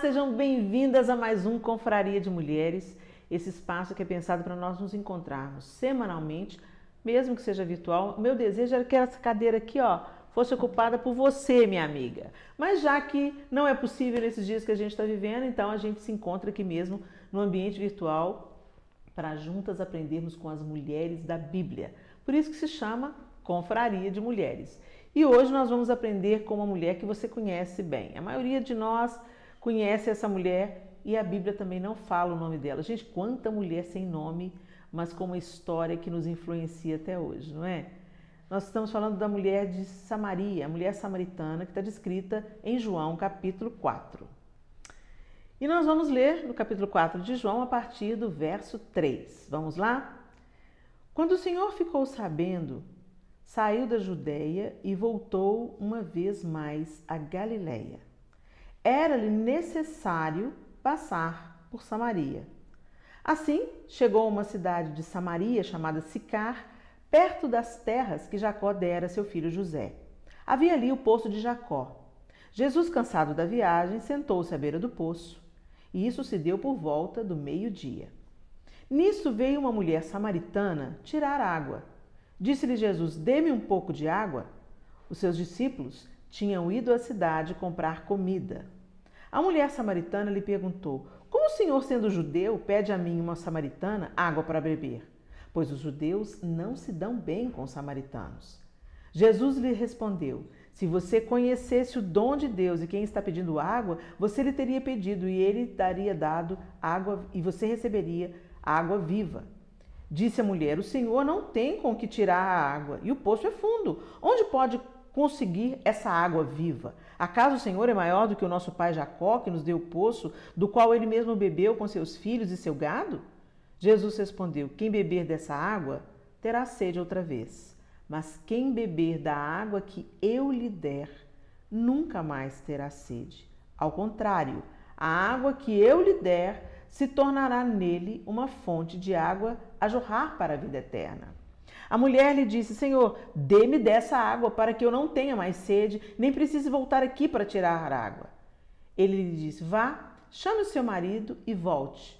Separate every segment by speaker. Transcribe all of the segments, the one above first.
Speaker 1: Sejam bem-vindas a mais um Confraria de Mulheres, esse espaço que é pensado para nós nos encontrarmos semanalmente, mesmo que seja virtual. O meu desejo era que essa cadeira aqui, fosse ocupada por você, minha amiga. Mas já que não é possível nesses dias que a gente está vivendo, então a gente se encontra aqui mesmo no ambiente virtual para juntas aprendermos com as mulheres da Bíblia. Por isso que se chama Confraria de Mulheres. E hoje nós vamos aprender com uma mulher que você conhece bem. A maioria de nós conhece essa mulher e a Bíblia também não fala o nome dela. Gente, quanta mulher sem nome, mas com uma história que nos influencia até hoje, não é? Nós estamos falando da mulher de Samaria, a mulher samaritana, que está descrita em João, capítulo 4. E nós vamos ler no capítulo 4 de João a partir do verso 3. Vamos lá? Quando o Senhor ficou sabendo, saiu da Judeia e voltou uma vez mais a Galileia. Era-lhe necessário passar por Samaria. Assim, chegou a uma cidade de Samaria chamada Sicar, perto das terras que Jacó dera a seu filho José. Havia ali o poço de Jacó. Jesus, cansado da viagem, sentou-se à beira do poço. E isso se deu por volta do meio-dia. Nisso veio uma mulher samaritana tirar água. Disse-lhe Jesus: dê-me um pouco de água. Os seus discípulos tinham ido à cidade comprar comida. A mulher samaritana lhe perguntou: como o senhor, sendo judeu, pede a mim, uma samaritana, água para beber? Pois os judeus não se dão bem com os samaritanos. Jesus lhe respondeu: se você conhecesse o dom de Deus e quem está pedindo água, você lhe teria pedido e ele daria dado água e você receberia água viva. Disse a mulher: o senhor não tem com que tirar a água e o poço é fundo. Onde pode conseguir essa água viva? Acaso o Senhor é maior do que o nosso pai Jacó, que nos deu o poço, do qual ele mesmo bebeu com seus filhos e seu gado? Jesus respondeu: quem beber dessa água terá sede outra vez, mas quem beber da água que eu lhe der nunca mais terá sede. Ao contrário, a água que eu lhe der se tornará nele uma fonte de água a jorrar para a vida eterna. A mulher lhe disse: Senhor, dê-me dessa água para que eu não tenha mais sede, nem precise voltar aqui para tirar água. Ele lhe disse: vá, chame o seu marido e volte.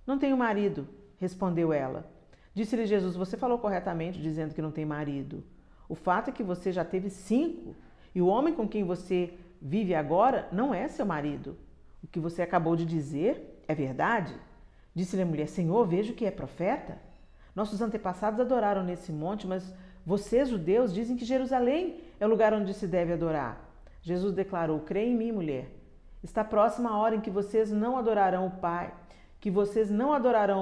Speaker 1: Não tenho marido, respondeu ela. Disse-lhe Jesus: você falou corretamente dizendo que não tem marido. O fato é que você já teve 5 e o homem com quem você vive agora não é seu marido. O que você acabou de dizer é verdade? Disse-lhe a mulher: Senhor, vejo que é profeta. Nossos antepassados adoraram nesse monte, mas vocês, judeus, dizem que Jerusalém é o lugar onde se deve adorar. Jesus declarou: crê em mim, mulher. Está próxima a hora em que vocês não adorarão o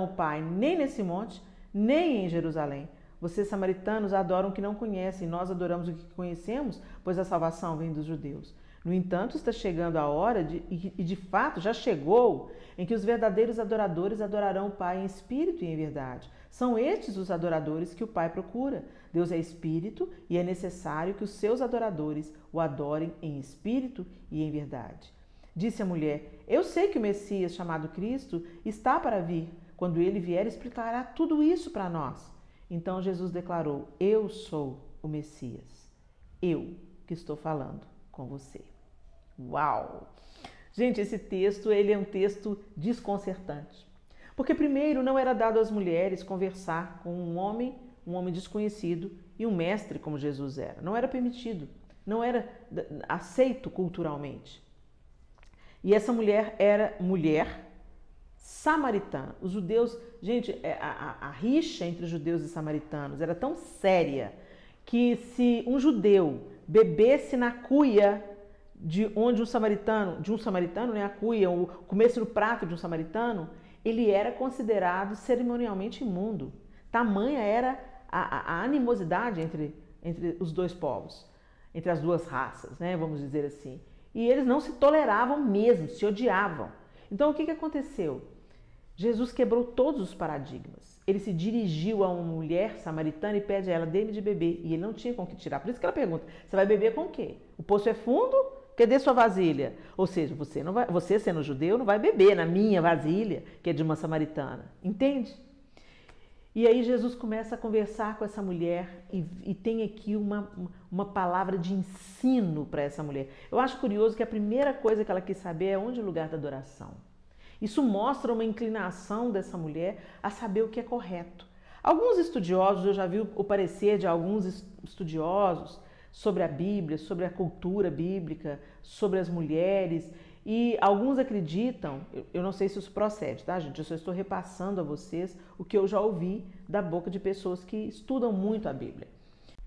Speaker 1: Pai, nem nesse monte, nem em Jerusalém. Vocês, samaritanos, adoram o que não conhecem, nós adoramos o que conhecemos, pois a salvação vem dos judeus. No entanto, está chegando a hora, e de fato já chegou, em que os verdadeiros adoradores adorarão o Pai em espírito e em verdade. São estes os adoradores que o Pai procura. Deus é espírito e é necessário que os seus adoradores o adorem em espírito e em verdade. Disse a mulher: eu sei que o Messias, chamado Cristo, está para vir. Quando ele vier, explicará tudo isso para nós. Então Jesus declarou: eu sou o Messias. Eu que estou falando com você. Uau! Gente, esse texto, ele é um texto desconcertante. Porque primeiro não era dado às mulheres conversar com um homem desconhecido e um mestre como Jesus era. Não era permitido, não era aceito culturalmente. E essa mulher era mulher samaritana. Os judeus, gente, a rixa entre os judeus e samaritanos era tão séria que se um judeu bebesse na cuia de um samaritano, né, a cuia, ou comesse no prato de um samaritano, ele era considerado cerimonialmente imundo. Tamanha era a animosidade entre os dois povos, entre as duas raças, né, vamos dizer assim. E eles não se toleravam mesmo, se odiavam. Então o que aconteceu? Jesus quebrou todos os paradigmas. Ele se dirigiu a uma mulher samaritana e pede a ela: dê-me de beber. E ele não tinha com o que tirar. Por isso que ela pergunta: você vai beber com o quê? O poço é fundo? Cadê sua vasilha? Ou seja, você sendo judeu não vai beber na minha vasilha, que é de uma samaritana. Entende? E aí Jesus começa a conversar com essa mulher e tem aqui uma palavra de ensino para essa mulher. Eu acho curioso que a primeira coisa que ela quis saber é onde é o lugar da adoração. Isso mostra uma inclinação dessa mulher a saber o que é correto. Alguns estudiosos, eu já vi o parecer de alguns estudiosos sobre a Bíblia, sobre a cultura bíblica, sobre as mulheres, e alguns acreditam, eu não sei se isso procede, tá, gente? Eu só estou repassando a vocês o que eu já ouvi da boca de pessoas que estudam muito a Bíblia.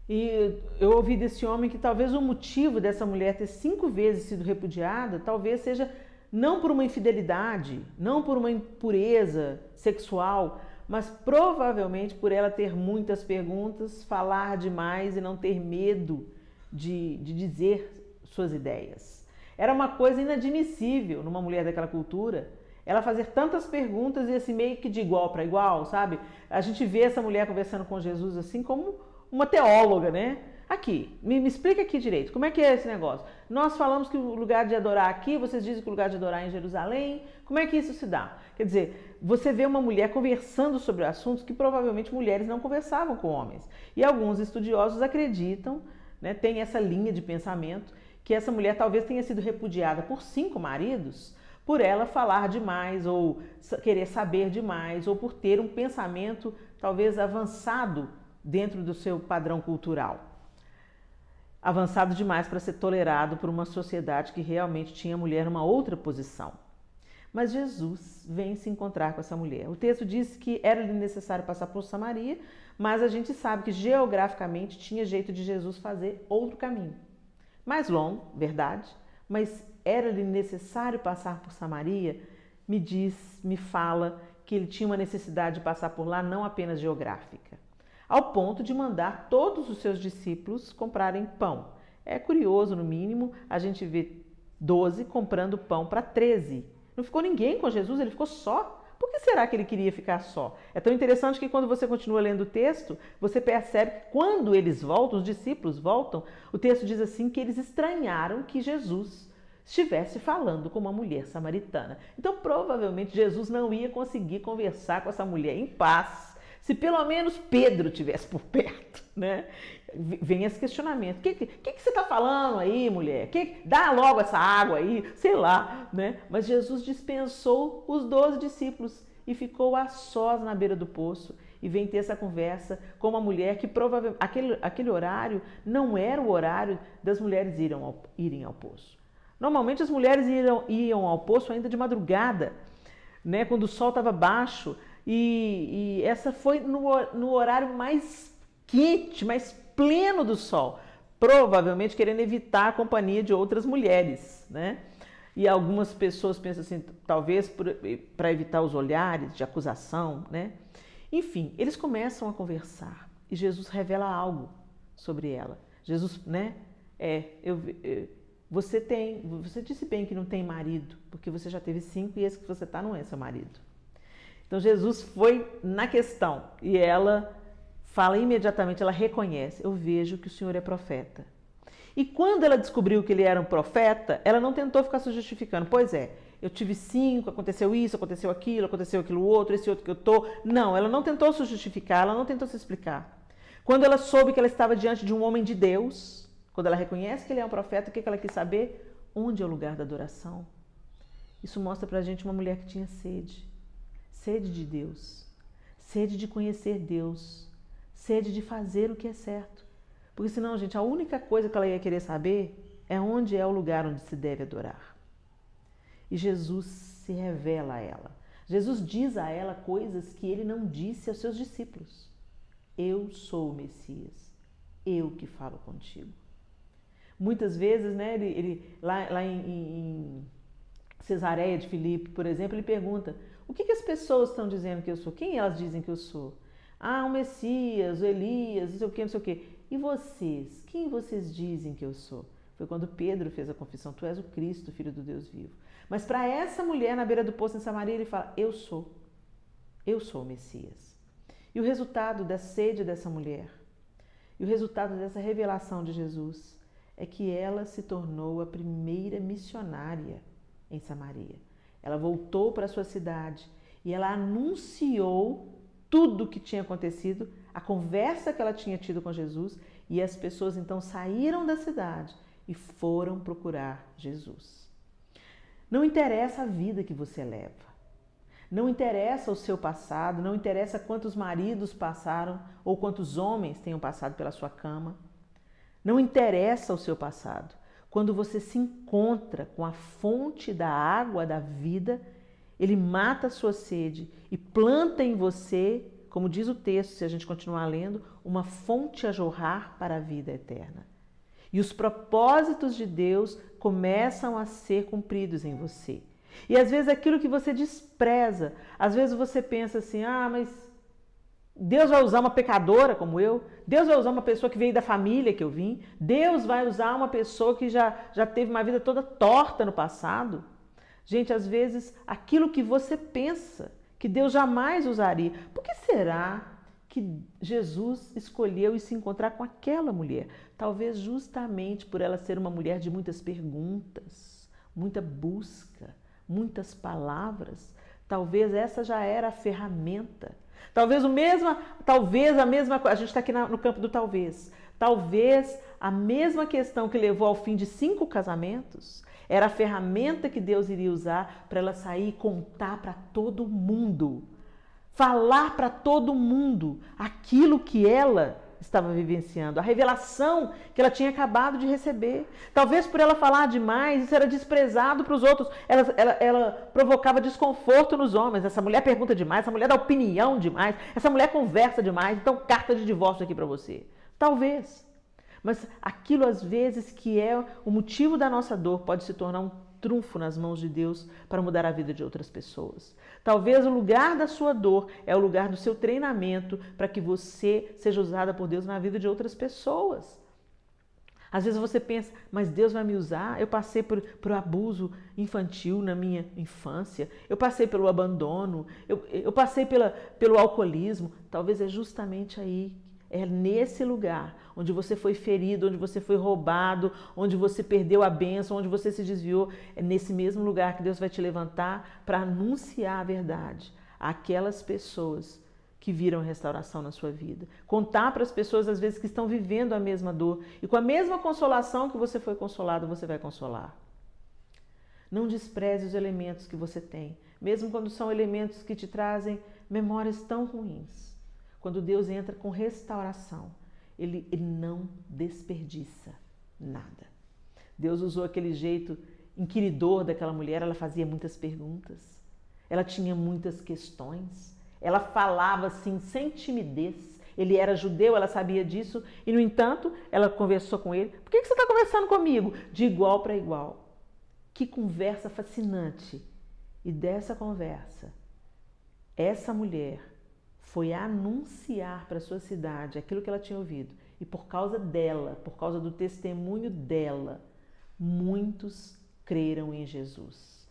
Speaker 1: E eu ouvi desse homem que talvez o motivo dessa mulher ter 5 vezes sido repudiada, talvez seja não por uma infidelidade, não por uma impureza sexual, mas provavelmente por ela ter muitas perguntas, falar demais e não ter medo de dizer suas ideias. Era uma coisa inadmissível numa mulher daquela cultura, ela fazer tantas perguntas e assim meio que de igual para igual, sabe? A gente vê essa mulher conversando com Jesus assim como uma teóloga, né? Aqui, me explica aqui direito, como é que é esse negócio? Nós falamos que o lugar de adorar aqui, vocês dizem que o lugar de adorar é em Jerusalém, como é que isso se dá? Quer dizer, você vê uma mulher conversando sobre assuntos que provavelmente mulheres não conversavam com homens. E alguns estudiosos acreditam, né, tem essa linha de pensamento, que essa mulher talvez tenha sido repudiada por 5 maridos, por ela falar demais, ou querer saber demais, ou por ter um pensamento talvez avançado dentro do seu padrão cultural. Avançado demais para ser tolerado por uma sociedade que realmente tinha a mulher numa outra posição. Mas Jesus vem se encontrar com essa mulher. O texto diz que era-lhe necessário passar por Samaria, mas a gente sabe que geograficamente tinha jeito de Jesus fazer outro caminho. Mais longo, verdade, mas era-lhe necessário passar por Samaria? Me fala que ele tinha uma necessidade de passar por lá, não apenas geográfica, ao ponto de mandar todos os seus discípulos comprarem pão. É curioso, no mínimo, a gente vê 12 comprando pão para 13. Não ficou ninguém com Jesus, ele ficou só. Por que será que ele queria ficar só? É tão interessante que quando você continua lendo o texto, você percebe que quando eles voltam, os discípulos voltam, o texto diz assim que eles estranharam que Jesus estivesse falando com uma mulher samaritana. Então, provavelmente, Jesus não ia conseguir conversar com essa mulher em paz, se pelo menos Pedro estivesse por perto, né? Vem esse questionamento. O que você está falando aí, mulher? Dá logo essa água aí, sei lá, né? Mas Jesus dispensou os 12 discípulos e ficou a sós na beira do poço e vem ter essa conversa com uma mulher que provavelmente aquele horário não era o horário das mulheres irem ao poço. Normalmente as mulheres iam ao poço ainda de madrugada, né? Quando o sol estava baixo. E essa foi no horário mais quente, mais pleno do sol, provavelmente querendo evitar a companhia de outras mulheres, né? E algumas pessoas pensam assim, talvez para evitar os olhares de acusação, né? Enfim, eles começam a conversar e Jesus revela algo sobre ela. Jesus, né? Você disse bem que não tem marido, porque você já teve 5 e esse que você está não é seu marido. Então Jesus foi na questão e ela fala imediatamente, ela reconhece, eu vejo que o Senhor é profeta. E quando ela descobriu que ele era um profeta, ela não tentou ficar se justificando. Pois é, eu tive 5, aconteceu isso, aconteceu aquilo outro, esse outro que eu tô. Não, ela não tentou se justificar, ela não tentou se explicar. Quando ela soube que ela estava diante de um homem de Deus, quando ela reconhece que ele é um profeta, o que ela quis saber? Onde é o lugar da adoração? Isso mostra pra gente uma mulher que tinha sede. Sede de Deus, sede de conhecer Deus, sede de fazer o que é certo. Porque senão, gente, a única coisa que ela ia querer saber é onde é o lugar onde se deve adorar. E Jesus se revela a ela. Jesus diz a ela coisas que ele não disse aos seus discípulos. Eu sou o Messias, eu que falo contigo. Muitas vezes, né, lá em Cesareia de Filipe, por exemplo, ele pergunta: o que as pessoas estão dizendo que eu sou? Quem elas dizem que eu sou? Ah, o Messias, o Elias, não sei o que, não sei o que. E vocês? Quem vocês dizem que eu sou? Foi quando Pedro fez a confissão: tu és o Cristo, Filho do Deus vivo. Mas para essa mulher na beira do poço em Samaria, ele fala: eu sou o Messias. E o resultado da sede dessa mulher, e o resultado dessa revelação de Jesus, é que ela se tornou a primeira missionária em Samaria. Ela voltou para a sua cidade e ela anunciou tudo o que tinha acontecido, a conversa que ela tinha tido com Jesus, e as pessoas então saíram da cidade e foram procurar Jesus. Não interessa a vida que você leva, não interessa o seu passado, não interessa quantos maridos passaram ou quantos homens tenham passado pela sua cama, não interessa o seu passado. Quando você se encontra com a fonte da água da vida, ele mata a sua sede e planta em você, como diz o texto, se a gente continuar lendo, uma fonte a jorrar para a vida eterna. E os propósitos de Deus começam a ser cumpridos em você. E às vezes aquilo que você despreza, às vezes você pensa assim, mas Deus vai usar uma pecadora como eu, Deus vai usar uma pessoa que veio da família que eu vim, Deus vai usar uma pessoa que já teve uma vida toda torta no passado. Gente, às vezes aquilo que você pensa que Deus jamais usaria, por que será que Jesus escolheu ir se encontrar com aquela mulher? Talvez justamente por ela ser uma mulher de muitas perguntas, muita busca, muitas palavras. Talvez essa já era a ferramenta. Talvez a mesma, a gente está aqui no campo do talvez. Talvez a mesma questão que levou ao fim de 5 casamentos era a ferramenta que Deus iria usar para ela sair e contar para todo mundo. Falar para todo mundo aquilo que ela estava vivenciando, a revelação que ela tinha acabado de receber. Talvez por ela falar demais, isso era desprezado para os outros. Ela provocava desconforto nos homens. Essa mulher pergunta demais, essa mulher dá opinião demais, essa mulher conversa demais, então carta de divórcio aqui para você. Talvez. Mas aquilo às vezes que é o motivo da nossa dor pode se tornar um trunfo nas mãos de Deus para mudar a vida de outras pessoas. Talvez o lugar da sua dor é o lugar do seu treinamento para que você seja usada por Deus na vida de outras pessoas. Às vezes você pensa, mas Deus vai me usar? Eu passei por abuso infantil na minha infância, eu passei pelo abandono, eu passei pelo alcoolismo. Talvez é justamente aí. É nesse lugar onde você foi ferido, onde você foi roubado, onde você perdeu a bênção, onde você se desviou. É nesse mesmo lugar que Deus vai te levantar para anunciar a verdade àquelas pessoas que viram restauração na sua vida. Contar para as pessoas, às vezes, que estão vivendo a mesma dor. E com a mesma consolação que você foi consolado, você vai consolar. Não despreze os elementos que você tem, mesmo quando são elementos que te trazem memórias tão ruins. Quando Deus entra com restauração, Ele não desperdiça nada. Deus usou aquele jeito inquiridor daquela mulher, ela fazia muitas perguntas, ela tinha muitas questões, ela falava assim sem timidez. Ele era judeu, ela sabia disso e, no entanto, ela conversou com ele. Por que você está conversando comigo? De igual para igual. Que conversa fascinante. E dessa conversa, essa mulher foi anunciar para a sua cidade aquilo que ela tinha ouvido. E por causa dela, por causa do testemunho dela, muitos creram em Jesus.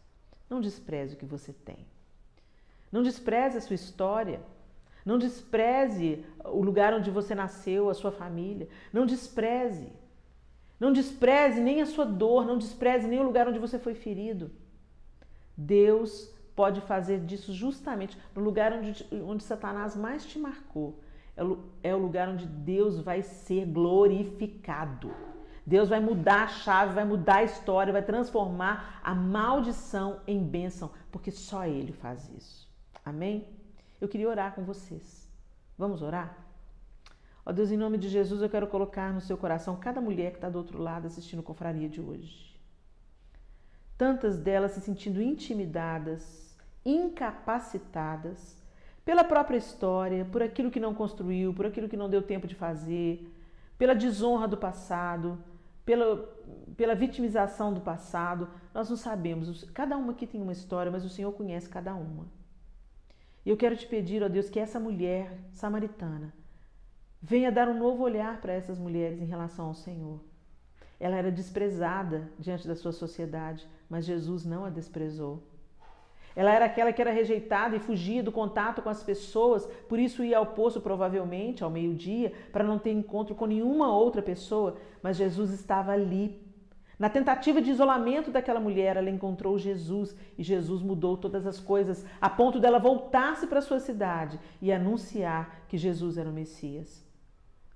Speaker 1: Não despreze o que você tem. Não despreze a sua história. Não despreze o lugar onde você nasceu, a sua família. Não despreze. Não despreze nem a sua dor, não despreze nem o lugar onde você foi ferido. Deus pode fazer disso justamente no lugar onde Satanás mais te marcou. É o lugar onde Deus vai ser glorificado. Deus vai mudar a chave, vai mudar a história, vai transformar a maldição em bênção, porque só Ele faz isso. Amém? Eu queria orar com vocês. Vamos orar? Ó Deus, em nome de Jesus, eu quero colocar no seu coração cada mulher que está do outro lado assistindo a confraria de hoje. Tantas delas se sentindo intimidadas, incapacitadas pela própria história, por aquilo que não construiu, por aquilo que não deu tempo de fazer, pela desonra do passado, pela vitimização do passado. Nós não sabemos, cada uma aqui tem uma história, mas o Senhor conhece cada uma. E eu quero te pedir, ó Deus, que essa mulher samaritana venha dar um novo olhar para essas mulheres em relação ao Senhor. Ela era desprezada diante da sua sociedade, mas Jesus não a desprezou. Ela era aquela que era rejeitada e fugia do contato com as pessoas, por isso ia ao poço provavelmente ao meio-dia, para não ter encontro com nenhuma outra pessoa, mas Jesus estava ali, Na tentativa de isolamento daquela mulher, ela encontrou Jesus e Jesus mudou todas as coisas a ponto dela voltar-se para sua cidade e anunciar que Jesus era o Messias.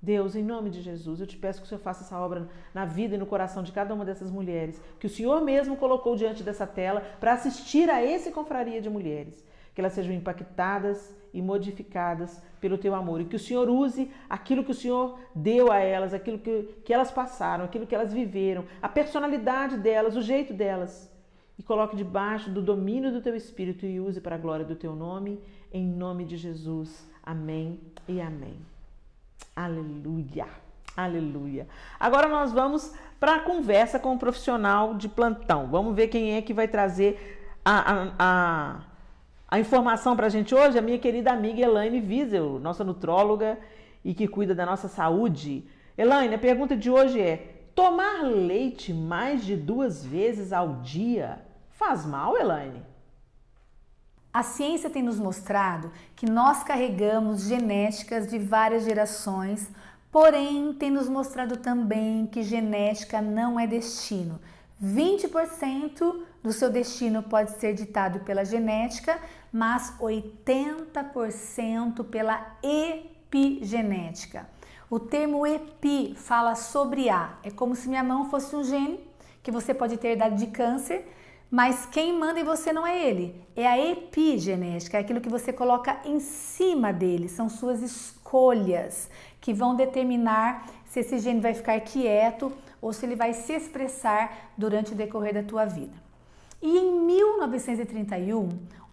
Speaker 1: Deus, em nome de Jesus, eu te peço que o Senhor faça essa obra na vida e no coração de cada uma dessas mulheres, que o Senhor mesmo colocou diante dessa tela para assistir a esse confraria de mulheres, que elas sejam impactadas e modificadas pelo teu amor e que o Senhor use aquilo que o Senhor deu a elas, aquilo que elas passaram, aquilo que elas viveram, a personalidade delas, o jeito delas, e coloque debaixo do domínio do teu Espírito e use para a glória do teu nome, em nome de Jesus. Amém e amém. Aleluia, aleluia. Agora nós vamos para a conversa com o profissional de plantão. Vamos ver quem é que vai trazer a informação para a gente hoje. A minha querida amiga Elaine Wiesel, nossa nutróloga e que cuida da nossa saúde. Elaine, a pergunta de hoje é: tomar leite mais de 2 vezes ao dia faz mal, Elaine?
Speaker 2: A ciência tem nos mostrado que nós carregamos genéticas de várias gerações, porém tem nos mostrado também que genética não é destino. 20% do seu destino pode ser ditado pela genética, mas 80% pela epigenética. O termo epi fala sobre A, é como se minha mão fosse um gene que você pode ter herdado de câncer, mas quem manda em você não é ele, é a epigenética, é aquilo que você coloca em cima dele, são suas escolhas que vão determinar se esse gene vai ficar quieto ou se ele vai se expressar durante o decorrer da tua vida. E em 1931,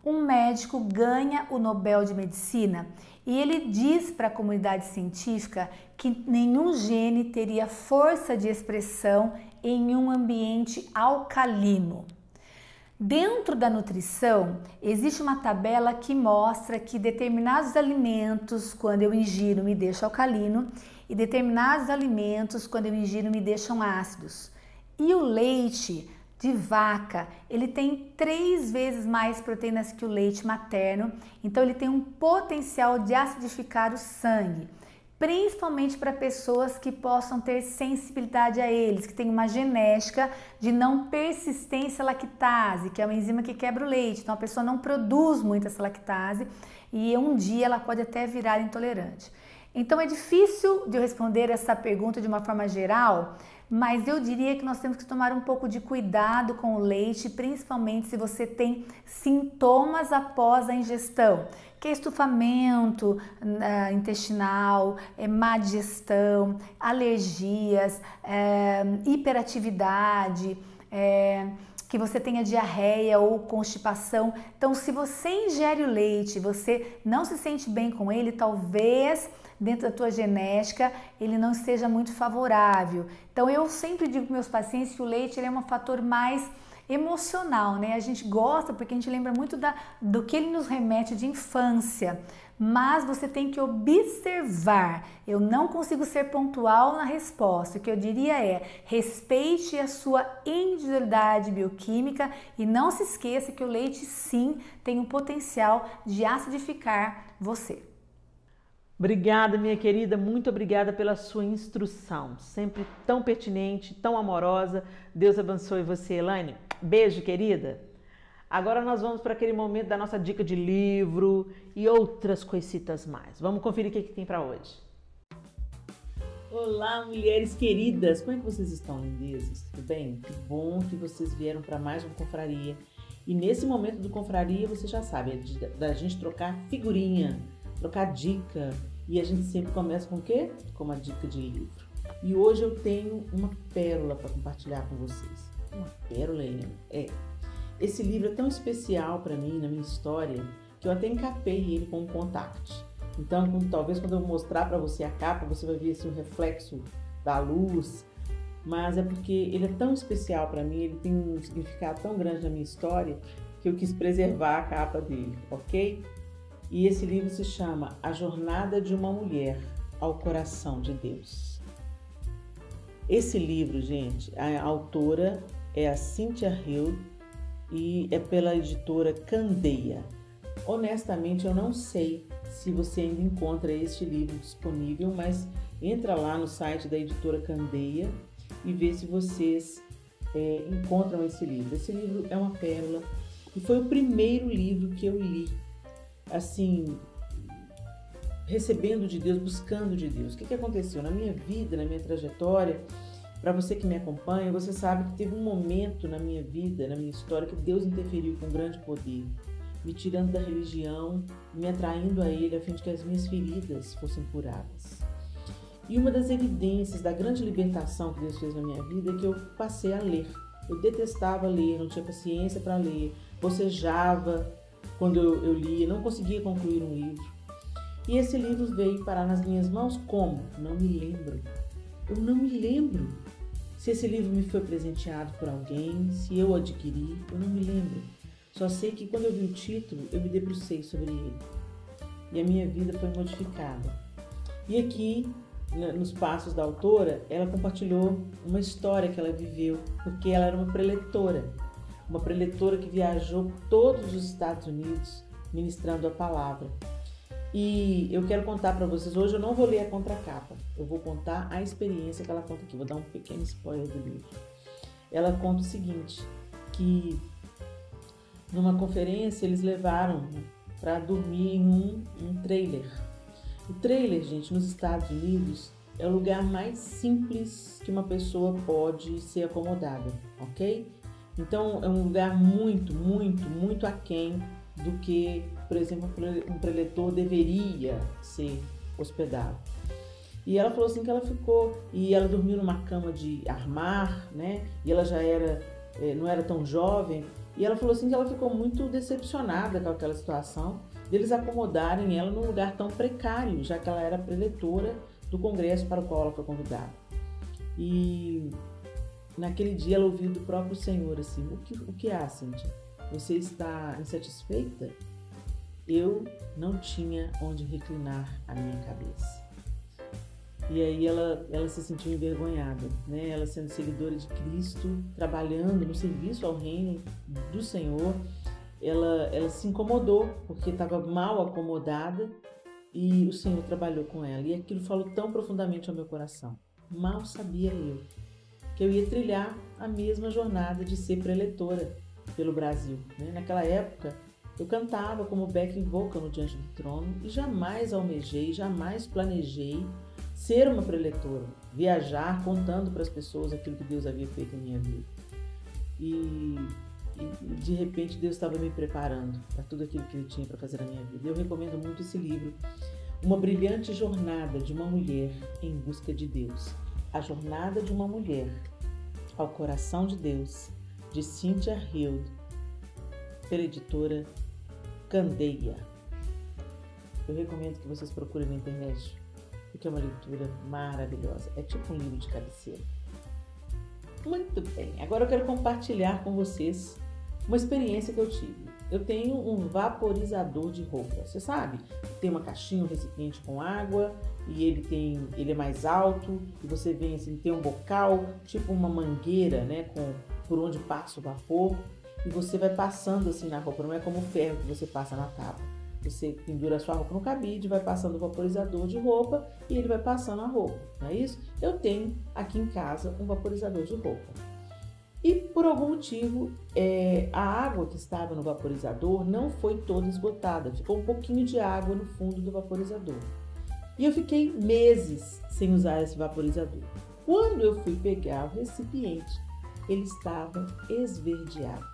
Speaker 2: um médico ganha o Nobel de Medicina e ele diz para a comunidade científica que nenhum gene teria força de expressão em um ambiente alcalino. Dentro da nutrição, existe uma tabela que mostra que determinados alimentos, quando eu ingiro, me deixam alcalino e determinados alimentos, quando eu ingiro, me deixam ácidos. E o leite de vaca, ele tem 3 vezes mais proteínas que o leite materno, então ele tem um potencial de acidificar o sangue, principalmente para pessoas que possam ter sensibilidade a eles, que têm uma genética de não persistência à lactase, que é uma enzima que quebra o leite, então a pessoa não produz muito essa lactase e um dia ela pode até virar intolerante. Então é difícil de eu responder essa pergunta de uma forma geral, mas eu diria que nós temos que tomar um pouco de cuidado com o leite, principalmente se você tem sintomas após a ingestão, que é estufamento intestinal, má digestão, alergias, hiperatividade, que você tenha diarreia ou constipação. Então, se você ingere o leite, você não se sente bem com ele, talvez dentro da tua genética ele não seja muito favorável. Então, eu sempre digo para meus pacientes que o leite ele é um fator mais emocional, né? A gente gosta porque a gente lembra muito do que ele nos remete de infância, mas você tem que observar. Eu não consigo ser pontual na resposta. O que eu diria é: respeite a sua individualidade bioquímica e não se esqueça que o leite sim tem o potencial de acidificar você.
Speaker 1: Obrigada, minha querida, muito obrigada pela sua instrução, sempre tão pertinente, tão amorosa. Deus abençoe você, Elaine. Beijo, querida. Agora nós vamos para aquele momento da nossa dica de livro e outras coisitas mais. Vamos conferir o que tem para hoje. Olá, mulheres queridas, como é que vocês estão, lindezas? Tudo bem? Que bom que vocês vieram para mais uma confraria. E nesse momento do confraria, você já sabe, é da gente trocar figurinha, trocar dica. E a gente sempre começa com o quê? Com uma dica de livro. E hoje eu tenho uma pérola para compartilhar com vocês. Uma pérola, esse livro é tão especial para mim, na minha história, que eu até encapei ele com um contact. Então, talvez quando eu mostrar para você a capa, você vai ver um reflexo da luz. Mas é porque ele é tão especial para mim, ele tem um significado tão grande na minha história, que eu quis preservar a capa dele, ok? E esse livro se chama A Jornada de uma Mulher ao Coração de Deus. Esse livro, gente, a autora é a Cynthia Hill e é pela editora Candeia. Honestamente, eu não sei se você ainda encontra este livro disponível, mas entra lá no site da editora Candeia e vê se vocês encontram esse livro. Esse livro é uma pérola e foi o primeiro livro que eu li, assim, recebendo de Deus, buscando de Deus. O que aconteceu na minha vida, na minha trajetória? Para você que me acompanha, você sabe que teve um momento na minha vida, na minha história, que Deus interferiu com grande poder, me tirando da religião, me atraindo a Ele, a fim de que as minhas feridas fossem curadas. E uma das evidências da grande libertação que Deus fez na minha vida é que eu passei a ler. Eu detestava ler, não tinha paciência para ler, bocejava quando eu lia, não conseguia concluir um livro. E esse livro veio parar nas minhas mãos como? Não me lembro. Eu não me lembro se esse livro me foi presenteado por alguém, se eu adquiri, eu não me lembro. Só sei que quando eu vi o título, eu me debrucei sobre ele. E a minha vida foi modificada. E aqui, nos passos da autora, ela compartilhou uma história que ela viveu, porque ela era uma preletora que viajou por todos os Estados Unidos ministrando a palavra. E eu quero contar para vocês, hoje eu não vou ler a contracapa, eu vou contar a experiência que ela conta aqui, vou dar um pequeno spoiler do livro. Ela conta o seguinte, que numa conferência eles levaram para dormir em um trailer. O trailer, gente, nos Estados Unidos é o lugar mais simples que uma pessoa pode ser acomodada, ok? Então é um lugar muito, muito, muito aquém do que, por exemplo, um preletor deveria ser hospedado. E ela falou assim que ela ficou, e ela dormiu numa cama de armar, né? E ela já não era tão jovem, e ela falou assim que ela ficou muito decepcionada com aquela situação, deles acomodarem ela num lugar tão precário, já que ela era preletora do congresso para o qual ela foi convidada. E naquele dia ela ouviu do próprio Senhor assim, o que há, Cíntia? Você está insatisfeita? Eu não tinha onde reclinar a minha cabeça. E aí ela se sentiu envergonhada, né? Ela sendo seguidora de Cristo, trabalhando no serviço ao reino do Senhor, ela se incomodou porque estava mal acomodada e o Senhor trabalhou com ela. E aquilo falou tão profundamente ao meu coração. Mal sabia eu que eu ia trilhar a mesma jornada de ser preletora pelo Brasil, né? Naquela época eu cantava como backing vocal no Diante do Trono e jamais almejei, jamais planejei ser uma preletora, viajar contando para as pessoas aquilo que Deus havia feito em minha vida. E de repente Deus estava me preparando para tudo aquilo que Ele tinha para fazer na minha vida. Eu recomendo muito esse livro, Uma Brilhante Jornada de uma Mulher em Busca de Deus. A Jornada de uma Mulher ao Coração de Deus, de Cynthia Hild, pela editora Candeia. Eu recomendo que vocês procurem na internet, porque é uma leitura maravilhosa. É tipo um livro de cabeceira. Muito bem, agora eu quero compartilhar com vocês uma experiência que eu tive. Eu tenho um vaporizador de roupa, você sabe? Tem uma caixinha, um recipiente com água e ele é mais alto e você vê assim, tem um bocal, tipo uma mangueira, né, por onde passa o vapor e você vai passando assim na roupa, não é como o ferro que você passa na tábua. Você pendura a sua roupa no cabide, vai passando o vaporizador de roupa e ele vai passando a roupa, não é isso? Eu tenho aqui em casa um vaporizador de roupa. E por algum motivo, a água que estava no vaporizador não foi toda esgotada, ficou um pouquinho de água no fundo do vaporizador. E eu fiquei meses sem usar esse vaporizador. Quando eu fui pegar o recipiente, ele estava esverdeado.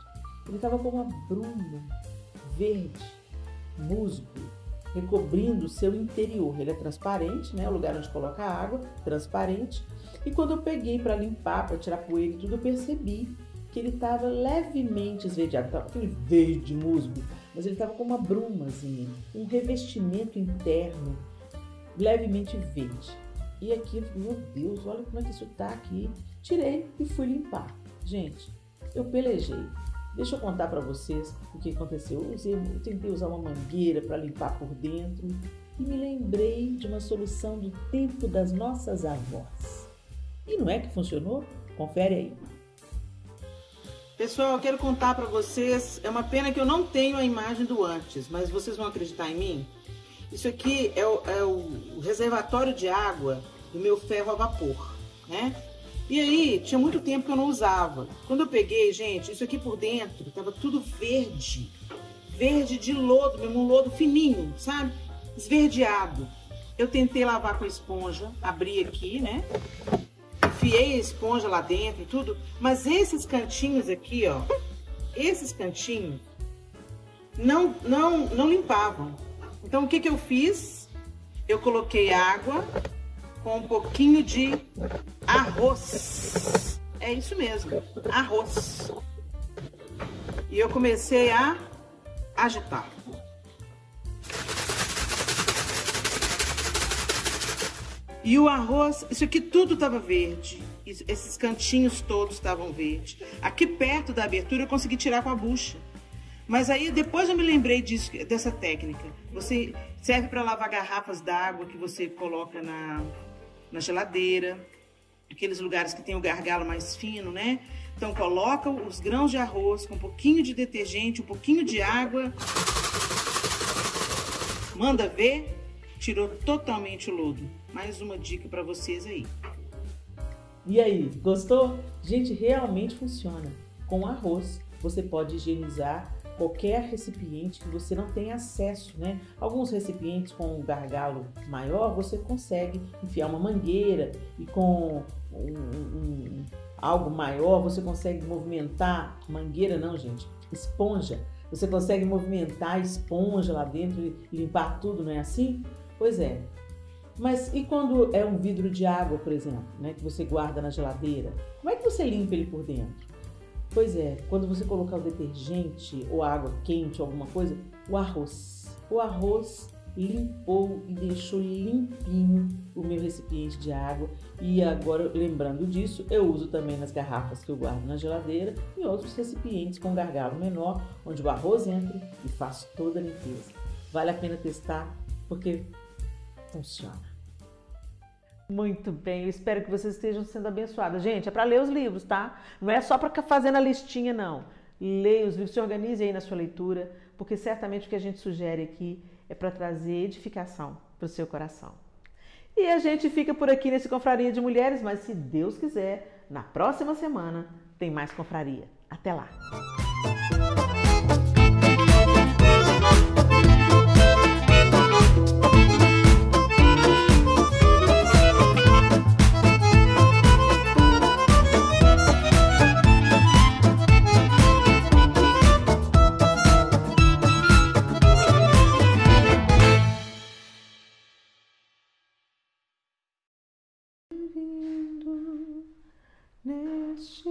Speaker 1: Ele estava com uma bruma verde, musgo, recobrindo o seu interior. Ele é transparente, né? O lugar onde coloca a água, transparente. E quando eu peguei para limpar, para tirar poeira e tudo, eu percebi que ele estava levemente esverdeado. Estava aquele verde musgo, mas ele estava com uma brumazinha, um revestimento interno levemente verde. E aqui eu falei, meu Deus, olha como é que isso está aqui. Tirei e fui limpar. Gente, eu pelejei. Deixa eu contar para vocês o que aconteceu. Eu tentei usar uma mangueira para limpar por dentro e me lembrei de uma solução do tempo das nossas avós. E não é que funcionou? Confere aí. Pessoal, eu quero contar para vocês, é uma pena que eu não tenho a imagem do antes, mas vocês vão acreditar em mim? Isso aqui é o reservatório de água do meu ferro a vapor, né?
Speaker 3: E aí, tinha muito tempo que eu não usava. Quando eu peguei, gente, isso aqui por dentro tava tudo verde. Verde de lodo, mesmo um lodo fininho, sabe? Esverdeado. Eu tentei lavar com a esponja, abri aqui, né? Enfiei a esponja lá dentro e tudo. Mas esses cantinhos aqui, ó, esses cantinhos não limpavam. Então, o que que eu fiz? Eu coloquei água com um pouquinho de arroz. É isso mesmo, arroz. E eu comecei a agitar. E o arroz, isso aqui tudo estava verde. Esses cantinhos todos estavam verdes. Aqui perto da abertura eu consegui tirar com a bucha. Mas aí depois eu me lembrei dessa técnica. Você serve para lavar garrafas d'água que você coloca na geladeira, aqueles lugares que tem o gargalo mais fino, né? Então coloca os grãos de arroz com um pouquinho de detergente, um pouquinho de água. Manda ver, tirou totalmente o lodo. Mais uma dica para vocês aí.
Speaker 1: E aí, gostou? Gente, realmente funciona. Com arroz, você pode higienizar qualquer recipiente que você não tenha acesso, né? Alguns recipientes com um gargalo maior, você consegue enfiar uma mangueira e com algo maior, você consegue movimentar, mangueira não, gente, esponja. Você consegue movimentar a esponja lá dentro e limpar tudo, não é assim? Pois é. Mas e quando é um vidro de água, por exemplo, né, que você guarda na geladeira? Como é que você limpa ele por dentro? Pois é, quando você colocar o detergente ou água quente ou alguma coisa, o arroz limpou e deixou limpinho o meu recipiente de água. E agora, lembrando disso, eu uso também nas garrafas que eu guardo na geladeira e outros recipientes com gargalo menor, onde o arroz entra e faz toda a limpeza. Vale a pena testar porque funciona. Muito bem, eu espero que vocês estejam sendo abençoados. Gente, é para ler os livros, tá? Não é só para ficar fazendo a listinha, não. Leia os livros, se organize aí na sua leitura, porque certamente o que a gente sugere aqui é para trazer edificação para o seu coração. E a gente fica por aqui nesse Confraria de Mulheres, mas se Deus quiser, na próxima semana tem mais Confraria. Até lá! Neste